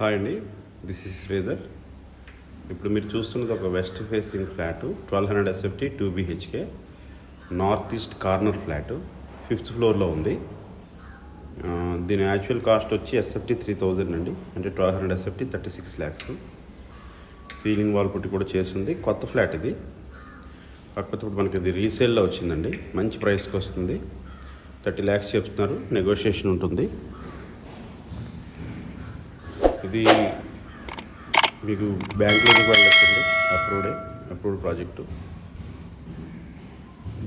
Hi అండి, this is Sridhar. ఇప్పుడు మీరు చూస్తున్నది ఒక west facing flat 1200 SFT 2 BHK north east corner flat 5th ఫ్లోర్లో ఉంది. దీని యాక్చువల్ కాస్ట్ వచ్చి SFT 3000 అండి, అంటే 1200 SFT 36 lakhs. సీలింగ్ వాల్ పుట్టి కూడా చేస్తుంది. కొత్త ఫ్లాట్ ఇది, కాకపోతే ఇప్పుడు మనకి ఇది రీసేల్లో వచ్చిందండి. మంచి ప్రైస్కి వస్తుంది. 30 lakhs చెప్తున్నారు, నెగోషియేషన్ ఉంటుంది. ఇది మీకు బ్యాంకులోకి వెళ్ళొచ్చండి, అప్రూవ్డ్ ప్రాజెక్టు.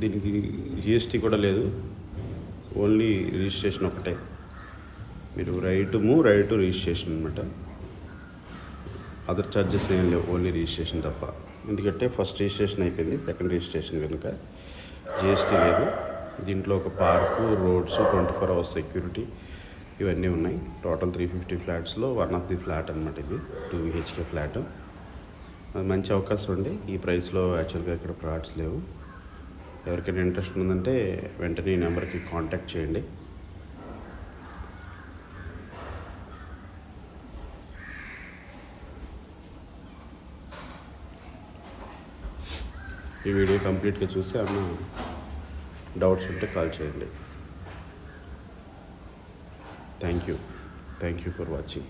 దీనికి GST కూడా లేదు, ఓన్లీ రిజిస్ట్రేషన్ ఒకటే. మీరు రైట్ రిజిస్ట్రేషన్ అనమాట. అదర్ ఛార్జెస్ ఏం లేవు, ఓన్లీ రిజిస్ట్రేషన్ తప్ప. ఎందుకంటే ఫస్ట్ రిజిస్ట్రేషన్ అయిపోయింది, సెకండ్ రిజిస్ట్రేషన్ కనుక GST లేదు. దీంట్లో ఒక పార్కు, రోడ్స్, 24 hours సెక్యూరిటీ ఇవన్నీ ఉన్నాయి. టోటల్ 350 ఫ్లాట్స్లో వన్ ఆఫ్ ది ఫ్లాట్ అనమాట ఇది, 2 BHK ఫ్లాట్. అది మంచి అవకాశం అండి. ఈ ప్రైస్లో యాక్చువల్గా ఇక్కడ ఫ్లాట్స్ లేవు. ఎవరికైనా ఇంట్రెస్ట్ ఉందంటే వెంటనే ఈ నెంబర్కి కాంటాక్ట్ చేయండి. ఈ వీడియో కంప్లీట్గా చూసి ఏమన్నా డౌట్స్ ఉంటే కాల్ చేయండి. Thank you for watching.